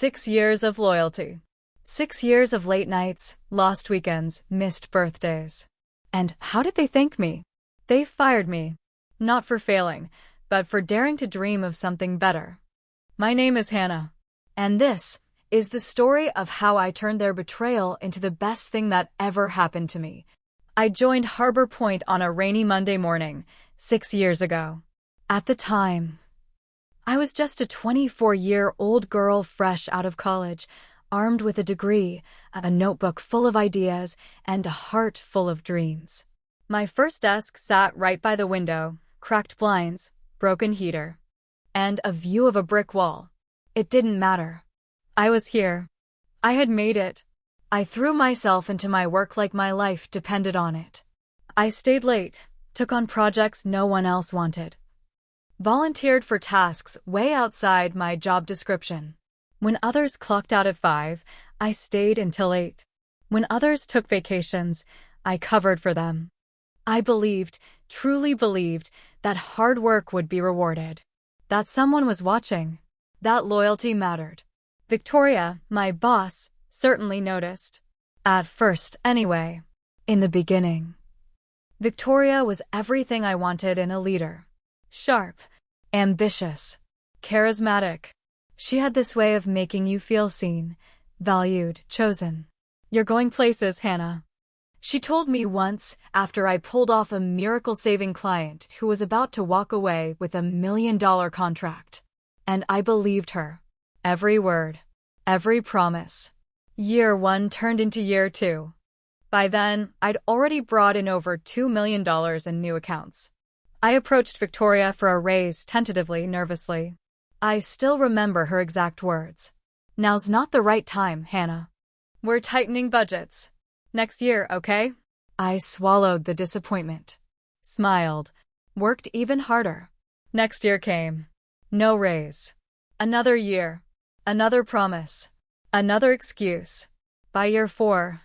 6 years of loyalty. 6 years of late nights, lost weekends, missed birthdays. And how did they thank me? They fired me. Not for failing, but for daring to dream of something better. My name is Hana. And this is the story of how I turned their betrayal into the best thing that ever happened to me. I joined Harbor Point on a rainy Monday morning, 6 years ago. At the time, I was just a 24-year-old girl fresh out of college, armed with a degree, a notebook full of ideas, and a heart full of dreams. My first desk sat right by the window, cracked blinds, broken heater, and a view of a brick wall. It didn't matter. I was here. I had made it. I threw myself into my work like my life depended on it. I stayed late, took on projects no one else wanted, volunteered for tasks way outside my job description. When others clocked out at 5, I stayed until 8. When others took vacations, I covered for them. I believed, truly believed, that hard work would be rewarded, that someone was watching, that loyalty mattered. Victoria, my boss, certainly noticed. At first, anyway. In the beginning. Victoria was everything I wanted in a leader. Sharp, ambitious, charismatic. She had this way of making you feel seen, valued, chosen. You're going places, Hana. She told me once after I pulled off a miracle-saving client who was about to walk away with $1 million contract. And I believed her. Every word. Every promise. Year 1 turned into year 2. By then, I'd already brought in over $2 million in new accounts. I approached Victoria for a raise tentatively, nervously. I still remember her exact words. Now's not the right time, Hana. We're tightening budgets. Next year, okay? I swallowed the disappointment. Smiled. Worked even harder. Next year came. No raise. Another year. Another promise. Another excuse. By year 4,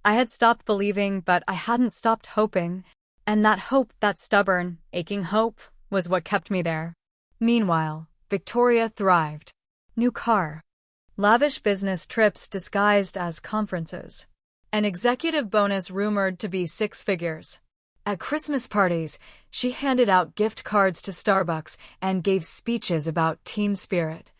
I had stopped believing, but I hadn't stopped hoping. And that hope, that stubborn, aching hope, was what kept me there. Meanwhile, Victoria thrived. New car. Lavish business trips disguised as conferences. An executive bonus rumored to be 6 figures. At Christmas parties, she handed out gift cards to Starbucks and gave speeches about team spirit,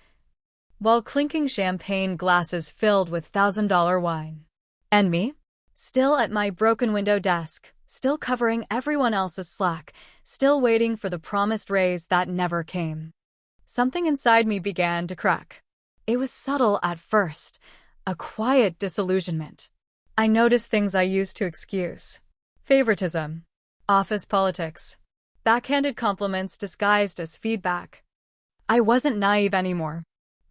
while clinking champagne glasses filled with $1,000 wine. And me? Still at my broken window desk, still covering everyone else's slack, still waiting for the promised raise that never came. Something inside me began to crack. It was subtle at first, a quiet disillusionment. I noticed things I used to excuse. Favoritism. Office politics. Backhanded compliments disguised as feedback. I wasn't naive anymore.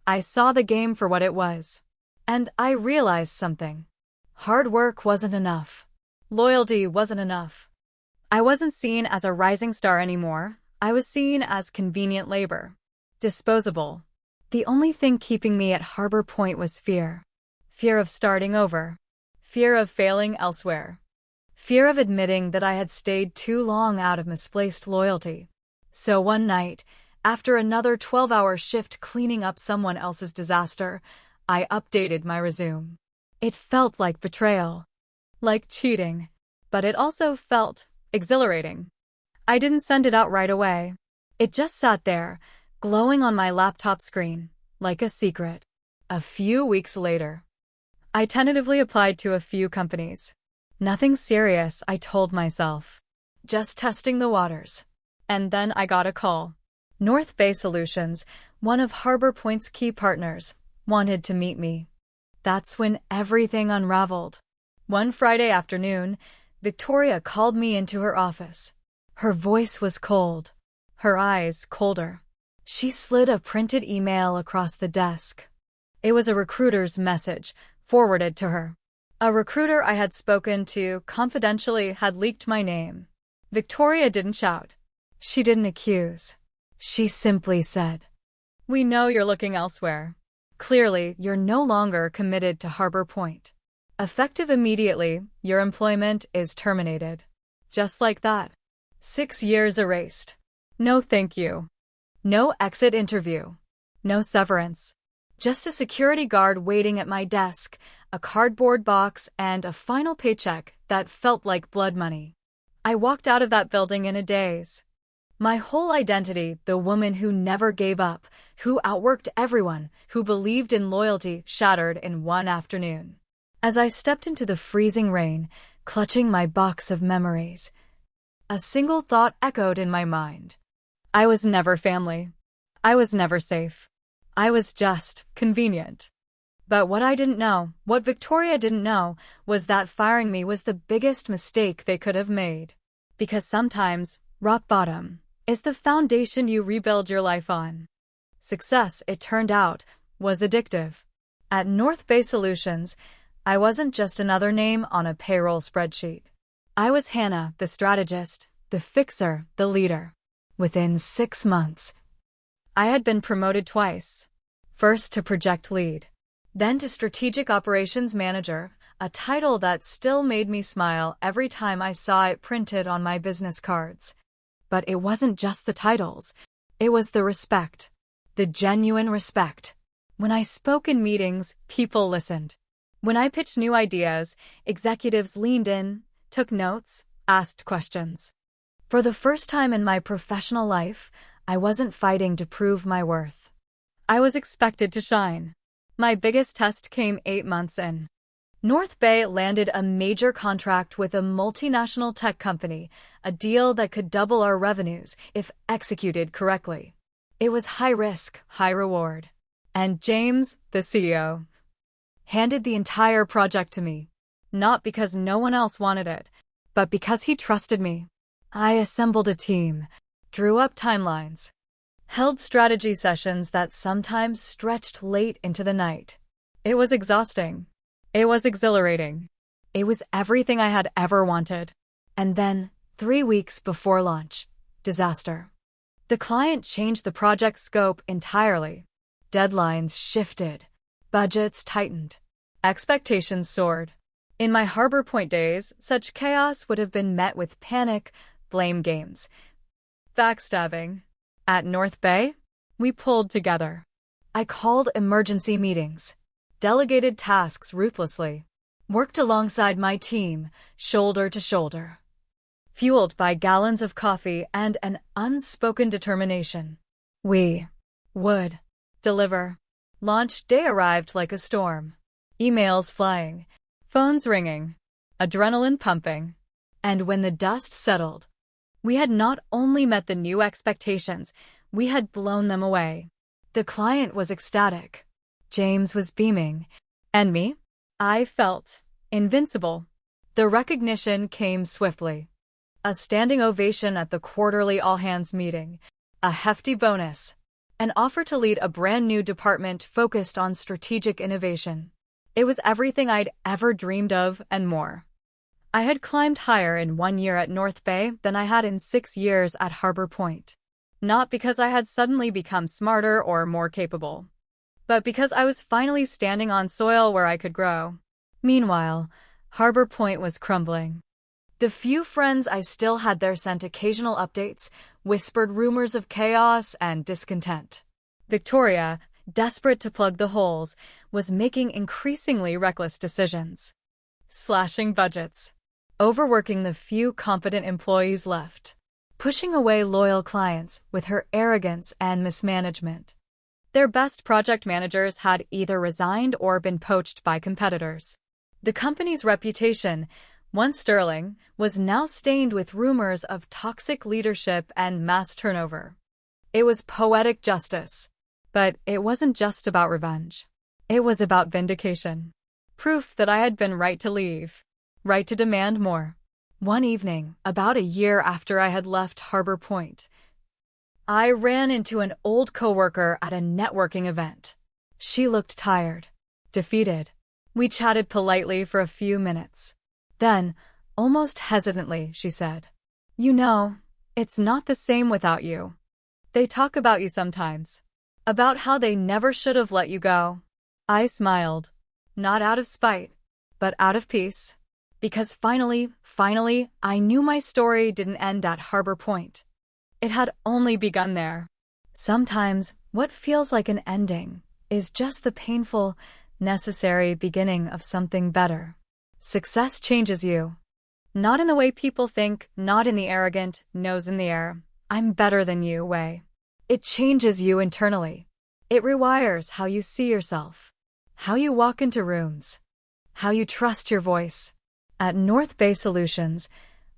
I saw the game for what it was. And I realized something. Hard work wasn't enough. Loyalty wasn't enough. I wasn't seen as a rising star anymore. I was seen as convenient labor. Disposable. The only thing keeping me at Harbor Point was fear. Fear of starting over. Fear of failing elsewhere. Fear of admitting that I had stayed too long out of misplaced loyalty. So one night, after another 12-hour shift cleaning up someone else's disaster, I updated my resume. It felt like betrayal. Like cheating. But it also felt exhilarating. I didn't send it out right away. It just sat there, glowing on my laptop screen, like a secret. A few weeks later, I tentatively applied to a few companies. Nothing serious, I told myself. Just testing the waters. And then I got a call. North Bay Solutions, one of Harbor Point's key partners, wanted to meet me. That's when everything unraveled. One Friday afternoon, Victoria called me into her office. Her voice was cold. Her eyes colder. She slid a printed email across the desk. It was a recruiter's message, forwarded to her. A recruiter I had spoken to confidentially had leaked my name. Victoria didn't shout. She didn't accuse. She simply said, "We know you're looking elsewhere. Clearly, you're no longer committed to Harbor Point. Effective immediately, your employment is terminated." Just like that. 6 years erased. No thank you. No exit interview. No severance. Just a security guard waiting at my desk, a cardboard box, and a final paycheck that felt like blood money. I walked out of that building in a daze. My whole identity, the woman who never gave up, who outworked everyone, who believed in loyalty, shattered in one afternoon. As I stepped into the freezing rain, clutching my box of memories, a single thought echoed in my mind. I was never family. I was never safe. I was just convenient. But what I didn't know, what Victoria didn't know, was that firing me was the biggest mistake they could have made. Because sometimes, rock bottom is the foundation you rebuild your life on. Success, it turned out, was addictive. At North Bay Solutions, I wasn't just another name on a payroll spreadsheet. I was Hana, the strategist, the fixer, the leader. Within 6 months, I had been promoted twice. First to project lead, then to strategic operations manager, a title that still made me smile every time I saw it printed on my business cards. But it wasn't just the titles. It was the respect. The genuine respect. When I spoke in meetings, people listened. When I pitched new ideas, executives leaned in, took notes, asked questions. For the first time in my professional life, I wasn't fighting to prove my worth. I was expected to shine. My biggest test came 8 months in. North Bay landed a major contract with a multinational tech company, a deal that could double our revenues if executed correctly. It was high risk, high reward. And James, the CEO, handed the entire project to me. Not because no one else wanted it, but because he trusted me. I assembled a team, drew up timelines, held strategy sessions that sometimes stretched late into the night. It was exhausting. It was exhilarating. It was everything I had ever wanted. And then, 3 weeks before launch, disaster. The client changed the project scope entirely. Deadlines shifted. Budgets tightened. Expectations soared. In my Harbor Point days, such chaos would have been met with panic, blame games, backstabbing. At North Bay, we pulled together. I called emergency meetings, delegated tasks ruthlessly, worked alongside my team, shoulder to shoulder. Fueled by gallons of coffee and an unspoken determination, we would deliver. Launch day arrived like a storm. Emails flying, phones ringing, adrenaline pumping. And when the dust settled, we had not only met the new expectations, we had blown them away. The client was ecstatic. James was beaming. And me? I felt invincible. The recognition came swiftly. A standing ovation at the quarterly all-hands meeting, a hefty bonus, an offer to lead a brand new department focused on strategic innovation. It was everything I'd ever dreamed of and more. I had climbed higher in 1 year at North Bay than I had in 6 years at Harbor Point. Not because I had suddenly become smarter or more capable, but because I was finally standing on soil where I could grow. Meanwhile, Harbor Point was crumbling. The few friends I still had there sent occasional updates, whispered rumors of chaos and discontent. Victoria, desperate to plug the holes, was making increasingly reckless decisions. Slashing budgets, overworking the few competent employees left, pushing away loyal clients with her arrogance and mismanagement. Their best project managers had either resigned or been poached by competitors. The company's reputation, once sterling, was now stained with rumors of toxic leadership and mass turnover. It was poetic justice, but it wasn't just about revenge. It was about vindication. Proof that I had been right to leave, right to demand more. One evening, about a year after I had left Harbor Point, I ran into an old coworker at a networking event. She looked tired, defeated. We chatted politely for a few minutes. Then, almost hesitantly, she said, "You know, it's not the same without you. They talk about you sometimes, about how they never should have let you go." I smiled, not out of spite, but out of peace. Because finally, I knew my story didn't end at Harbor Point. It had only begun there. Sometimes, what feels like an ending is just the painful, necessary beginning of something better. Success changes you. Not in the way people think, not in the arrogant, nose in the air, I'm better than you way. It changes you internally. It rewires how you see yourself, how you walk into rooms, how you trust your voice. At North Bay Solutions,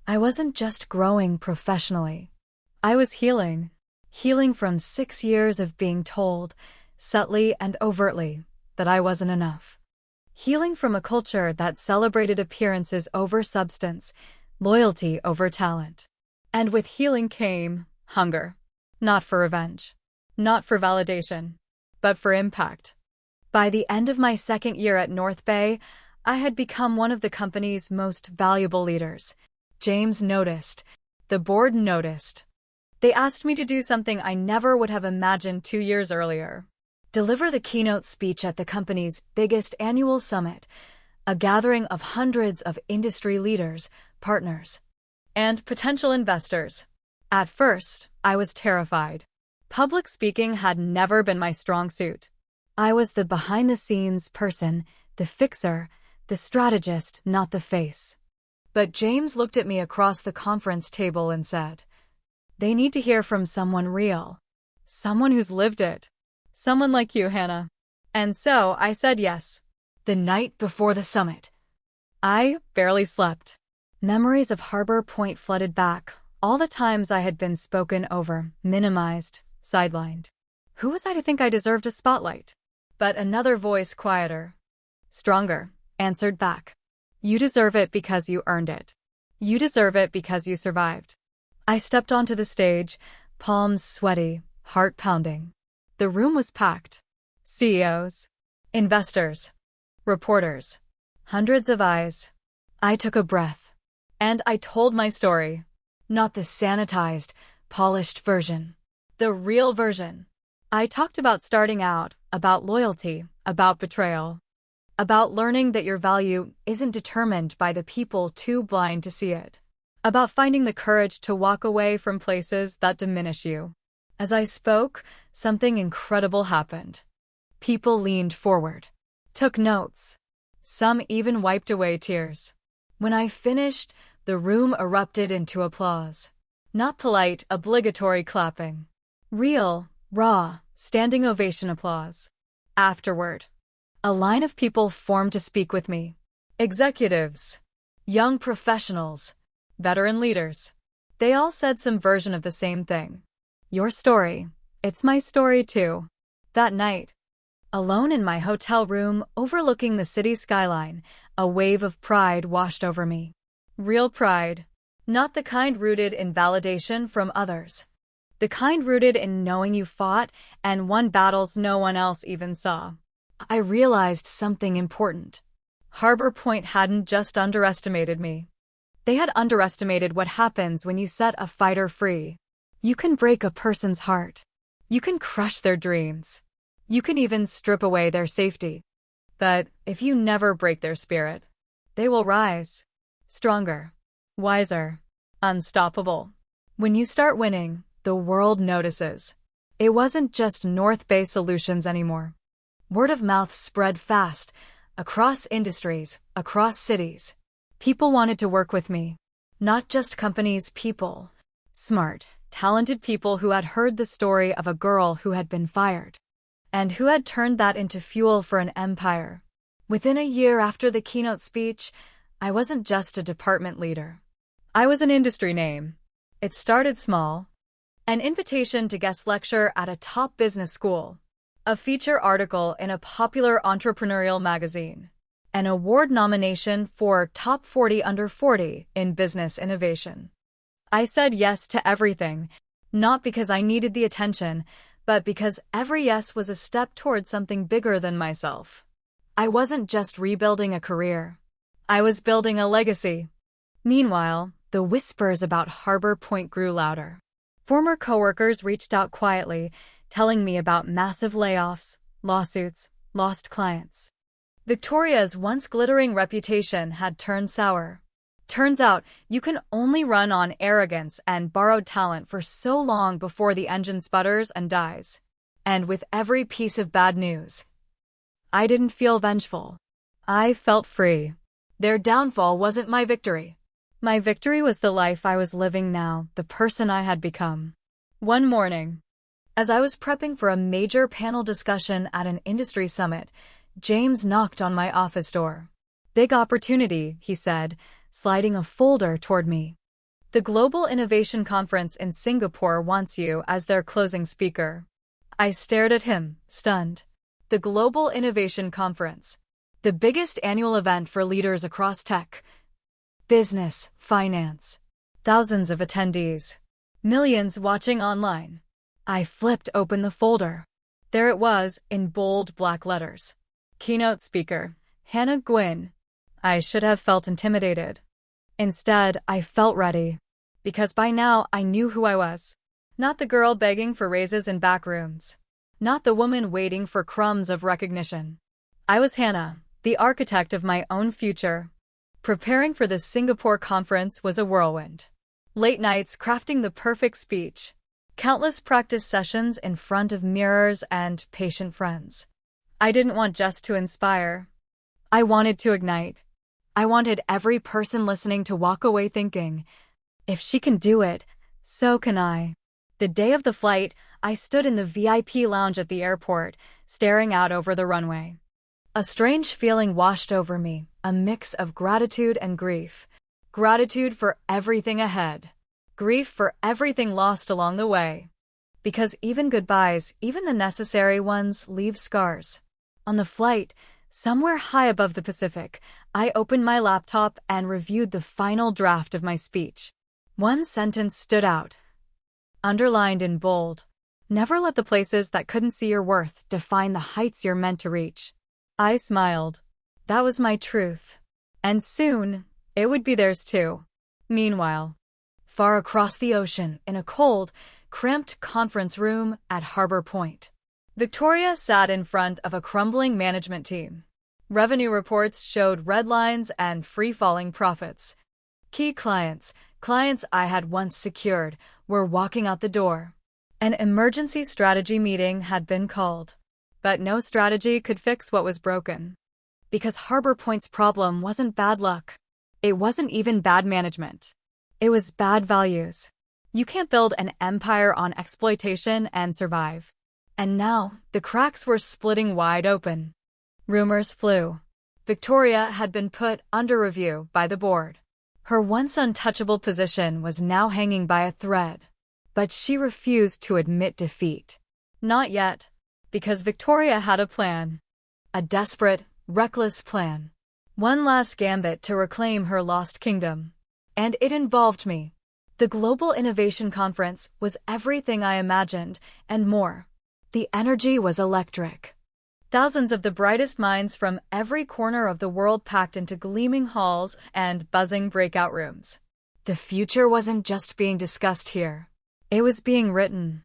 I wasn't just growing professionally. I was healing. Healing from 6 years of being told, subtly and overtly, that I wasn't enough. Healing from a culture that celebrated appearances over substance, loyalty over talent. And with healing came hunger. Not for revenge. Not for validation. But for impact. By the end of my 2nd year at North Bay, I had become one of the company's most valuable leaders. James noticed. The board noticed. They asked me to do something I never would have imagined 2 years earlier. Deliver the keynote speech at the company's biggest annual summit, a gathering of hundreds of industry leaders, partners, and potential investors. At first, I was terrified. Public speaking had never been my strong suit. I was the behind-the-scenes person, the fixer, the strategist, not the face. But James looked at me across the conference table and said, "They need to hear from someone real. Someone who's lived it. Someone like you, Hana." And so I said yes. The night before the summit, I barely slept. Memories of Harbor Point flooded back, all the times I had been spoken over, minimized, sidelined. Who was I to think I deserved a spotlight? But another voice, quieter, stronger, answered back. You deserve it because you earned it. You deserve it because you survived. I stepped onto the stage, palms sweaty, heart pounding. The room was packed. CEOs, investors, reporters, hundreds of eyes. I took a breath. And I told my story. Not the sanitized, polished version. The real version. I talked about starting out, about loyalty, about betrayal, about learning that your value isn't determined by the people too blind to see it, about finding the courage to walk away from places that diminish you. As I spoke, something incredible happened. People leaned forward, took notes. Some even wiped away tears. When I finished, the room erupted into applause. Not polite, obligatory clapping. Real, raw, standing ovation applause. Afterward, a line of people formed to speak with me. Executives, young professionals, veteran leaders. They all said some version of the same thing. Your story. It's my story too. That night, alone in my hotel room overlooking the city skyline, a wave of pride washed over me. Real pride. Not the kind rooted in validation from others. The kind rooted in knowing you fought and won battles no one else even saw. I realized something important. Harbor Point hadn't just underestimated me. They had underestimated what happens when you set a fighter free. You can break a person's heart. You can crush their dreams. You can even strip away their safety. But if you never break their spirit, they will rise. Stronger, wiser, unstoppable. When you start winning, the world notices. It wasn't just North Bay Solutions anymore. Word of mouth spread fast, across industries, across cities. People wanted to work with me. Not just companies, people. Smart, talented people who had heard the story of a girl who had been fired, and who had turned that into fuel for an empire. Within a year after the keynote speech, I wasn't just a department leader. I was an industry name. It started small. An invitation to guest lecture at a top business school. A feature article in a popular entrepreneurial magazine. An award nomination for Top 40 Under 40 in business innovation. I said yes to everything, not because I needed the attention, but because every yes was a step towards something bigger than myself. I wasn't just rebuilding a career. I was building a legacy. Meanwhile, the whispers about Harbor Point grew louder. Former coworkers reached out quietly, telling me about massive layoffs, lawsuits, lost clients. Victoria's once glittering reputation had turned sour. Turns out, you can only run on arrogance and borrowed talent for so long before the engine sputters and dies. And with every piece of bad news, I didn't feel vengeful. I felt free. Their downfall wasn't my victory. My victory was the life I was living now, the person I had become. One morning, as I was prepping for a major panel discussion at an industry summit, James knocked on my office door. "Big opportunity," he said, sliding a folder toward me. "The Global Innovation Conference in Singapore wants you as their closing speaker." I stared at him, stunned. The Global Innovation Conference, the biggest annual event for leaders across tech, business, finance. Thousands of attendees. Millions watching online. I flipped open the folder. There it was, in bold black letters. Keynote speaker, Hana. I should have felt intimidated. Instead, I felt ready. Because by now, I knew who I was. Not the girl begging for raises in back rooms. Not the woman waiting for crumbs of recognition. I was Hana, the architect of my own future. Preparing for the Singapore conference was a whirlwind. Late nights crafting the perfect speech. Countless practice sessions in front of mirrors and patient friends. I didn't want just to inspire. I wanted to ignite. I wanted every person listening to walk away thinking, if she can do it, so can I. The day of the flight, I stood in the VIP lounge at the airport, staring out over the runway. A strange feeling washed over me, a mix of gratitude and grief. Gratitude for everything ahead. Grief for everything lost along the way. Because even goodbyes, even the necessary ones, leave scars. On the flight, somewhere high above the Pacific, I opened my laptop and reviewed the final draft of my speech. One sentence stood out. Underlined in bold. Never let the places that couldn't see your worth define the heights you're meant to reach. I smiled. That was my truth. And soon, it would be theirs too. Meanwhile, far across the ocean, in a cold, cramped conference room at Harbor Point, Victoria sat in front of a crumbling management team. Revenue reports showed red lines and free-falling profits. Key clients I had once secured, were walking out the door. An emergency strategy meeting had been called. But no strategy could fix what was broken. Because Harbor Point's problem wasn't bad luck. It wasn't even bad management. It was bad values. You can't build an empire on exploitation and survive. And now, the cracks were splitting wide open. Rumors flew. Victoria had been put under review by the board. Her once untouchable position was now hanging by a thread. But she refused to admit defeat. Not yet. Because Victoria had a plan. A desperate, reckless plan. One last gambit to reclaim her lost kingdom. And it involved me. The Global Innovation Conference was everything I imagined, and more. The energy was electric. Thousands of the brightest minds from every corner of the world packed into gleaming halls and buzzing breakout rooms. The future wasn't just being discussed here. It was being written.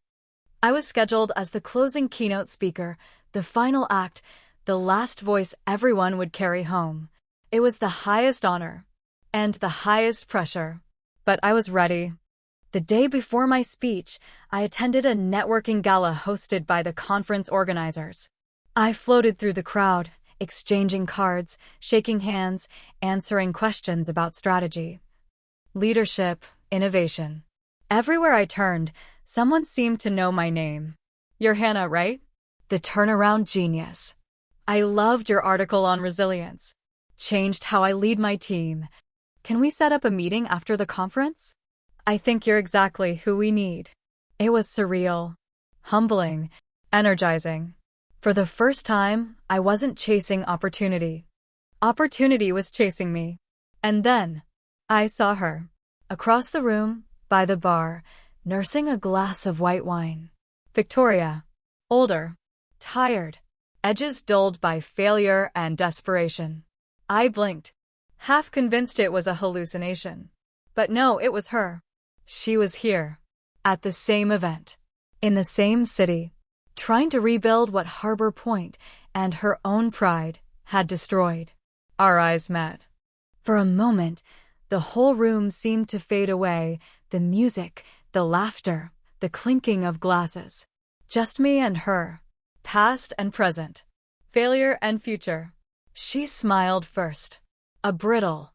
I was scheduled as the closing keynote speaker, the final act, the last voice everyone would carry home. It was the highest honor. And the highest pressure. But I was ready. The day before my speech, I attended a networking gala hosted by the conference organizers. I floated through the crowd, exchanging cards, shaking hands, answering questions about strategy, leadership, innovation. Everywhere I turned, someone seemed to know my name. "You're Hana, right? The turnaround genius. I loved your article on resilience. Changed how I lead my team. Can we set up a meeting after the conference? I think you're exactly who we need." It was surreal, humbling, energizing. For the first time, I wasn't chasing opportunity. Opportunity was chasing me. And then, I saw her. Across the room, by the bar, nursing a glass of white wine. Victoria. Older. Tired. Edges dulled by failure and desperation. I blinked, half convinced it was a hallucination. But no, it was her. She was here. At the same event. In the same city. Trying to rebuild what Harbor Point and her own pride had destroyed. Our eyes met. For a moment, the whole room seemed to fade away, the music, the laughter, the clinking of glasses. Just me and her. Past and present. Failure and future. She smiled first. A brittle,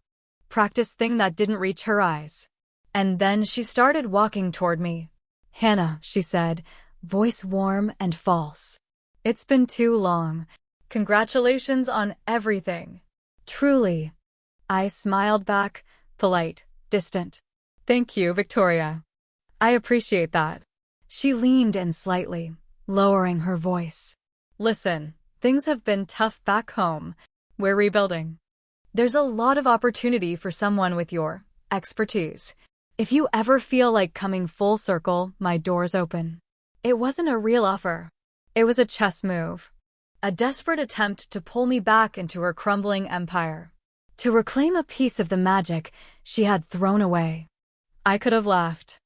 practiced thing that didn't reach her eyes. And then she started walking toward me. "Hana," she said, voice warm and false. "It's been too long. Congratulations on everything." "Truly." I smiled back, polite, distant. "Thank you, Victoria. I appreciate that." She leaned in slightly, lowering her voice. "Listen, things have been tough back home. We're rebuilding. There's a lot of opportunity for someone with your expertise. If you ever feel like coming full circle, my door's open." It wasn't a real offer. It was a chess move. A desperate attempt to pull me back into her crumbling empire. To reclaim a piece of the magic she had thrown away. I could have laughed.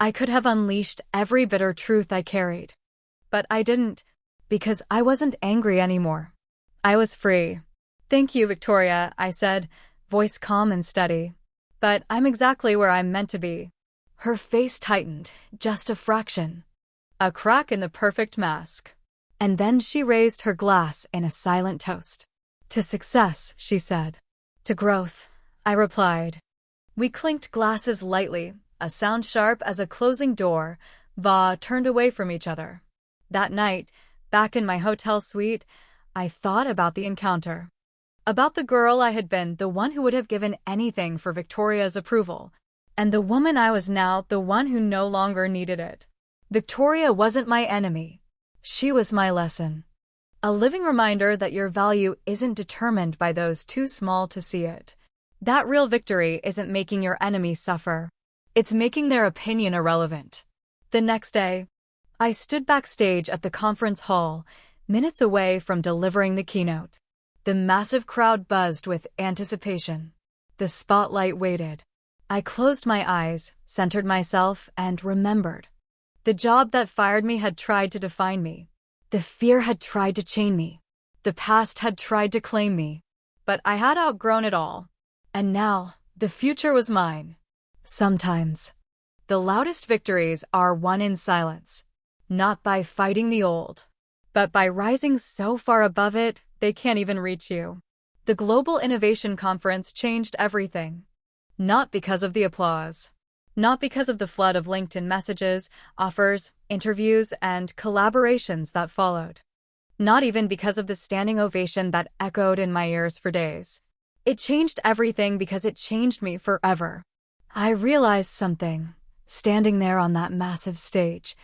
I could have unleashed every bitter truth I carried. But I didn't, because I wasn't angry anymore. I was free. "Thank you, Victoria," I said, voice calm and steady. "But I'm exactly where I'm meant to be." Her face tightened, just a fraction. A crack in the perfect mask. And then she raised her glass in a silent toast. "To success," she said. "To growth," I replied. We clinked glasses lightly, a sound sharp as a closing door. Va turned away from each other. That night, back in my hotel suite, I thought about the encounter. About the girl I had been, the one who would have given anything for Victoria's approval. And the woman I was now, the one who no longer needed it. Victoria wasn't my enemy. She was my lesson. A living reminder that your value isn't determined by those too small to see it. That real victory isn't making your enemy suffer. It's making their opinion irrelevant. The next day, I stood backstage at the conference hall, minutes away from delivering the keynote. The massive crowd buzzed with anticipation. The spotlight waited. I closed my eyes, centered myself, and remembered. The job that fired me had tried to define me. The fear had tried to chain me. The past had tried to claim me. But I had outgrown it all. And now, the future was mine. Sometimes, the loudest victories are won in silence. Not by fighting the old, but by rising so far above it, they can't even reach you. The Global Innovation Conference changed everything. Not because of the applause. Not because of the flood of LinkedIn messages, offers, interviews, and collaborations that followed. Not even because of the standing ovation that echoed in my ears for days. It changed everything because it changed me forever. I realized something, standing there on that massive stage,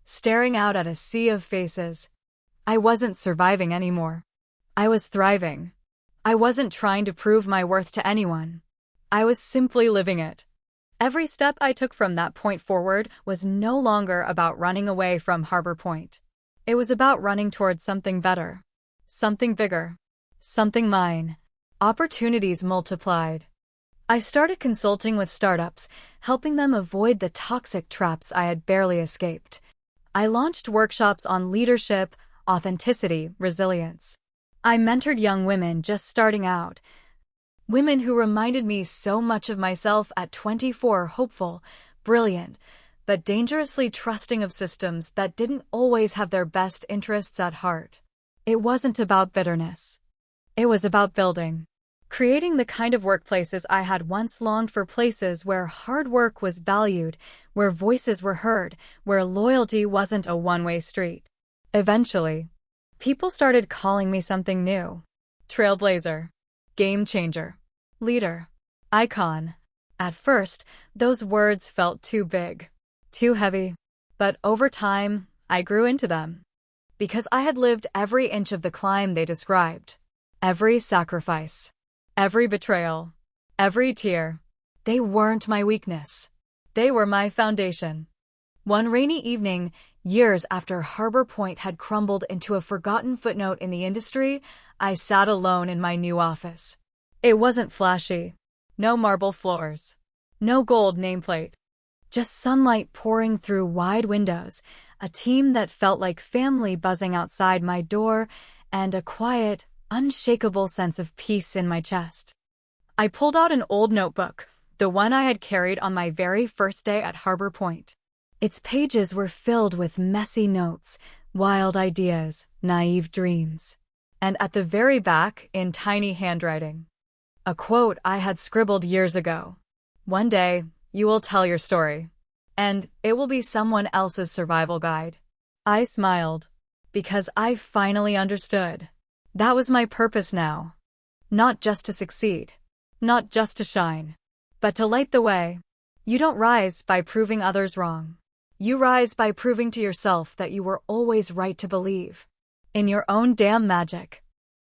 staring out at a sea of faces. I wasn't surviving anymore. I was thriving. I wasn't trying to prove my worth to anyone. I was simply living it. Every step I took from that point forward was no longer about running away from Harbor Point. It was about running towards something better. Something bigger. Something mine. Opportunities multiplied. I started consulting with startups, helping them avoid the toxic traps I had barely escaped. I launched workshops on leadership, authenticity, resilience. I mentored young women just starting out. Women who reminded me so much of myself at 24, hopeful, brilliant, but dangerously trusting of systems that didn't always have their best interests at heart. It wasn't about bitterness. It was about building. Creating the kind of workplaces I had once longed for, places where hard work was valued, where voices were heard, where loyalty wasn't a one-way street. Eventually, people started calling me something new. Trailblazer. Game changer. Leader. Icon. At first, those words felt too big, too heavy. But over time, I grew into them. Because I had lived every inch of the climb they described. Every sacrifice. Every betrayal. Every tear. They weren't my weakness. They were my foundation. One rainy evening, years after Harbor Point had crumbled into a forgotten footnote in the industry, I sat alone in my new office. It wasn't flashy. No marble floors. No gold nameplate. Just sunlight pouring through wide windows, a team that felt like family buzzing outside my door, and a quiet, unshakable sense of peace in my chest. I pulled out an old notebook, the one I had carried on my very first day at Harbor Point. Its pages were filled with messy notes, wild ideas, naive dreams. And at the very back, in tiny handwriting, a quote I had scribbled years ago. One day, you will tell your story, and it will be someone else's survival guide. I smiled, because I finally understood. That was my purpose now. Not just to succeed, not just to shine, but to light the way. You don't rise by proving others wrong. You rise by proving to yourself that you were always right to believe in your own damn magic.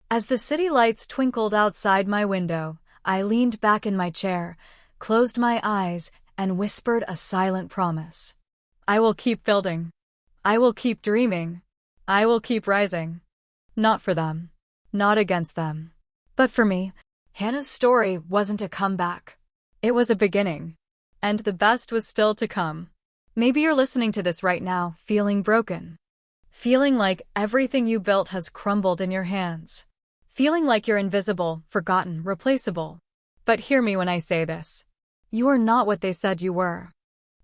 As the city lights twinkled outside my window, I leaned back in my chair, closed my eyes, and whispered a silent promise. I will keep building. I will keep dreaming. I will keep rising. Not for them. Not against them. But for me, Hannah's story wasn't a comeback. It was a beginning. And the best was still to come. Maybe you're listening to this right now, feeling broken. Feeling like everything you built has crumbled in your hands. Feeling like you're invisible, forgotten, replaceable. But hear me when I say this. You are not what they said you were.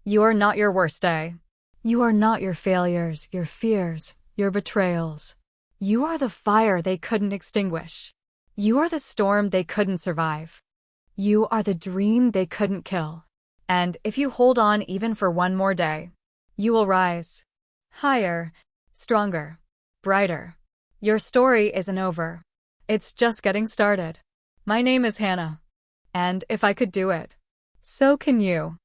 You are not your worst day. You are not your failures, your fears, your betrayals. You are the fire they couldn't extinguish. You are the storm they couldn't survive. You are the dream they couldn't kill. And if you hold on even for one more day, you will rise. Higher, stronger, brighter. Your story isn't over. It's just getting started. My name is Hannah. And if I could do it, so can you.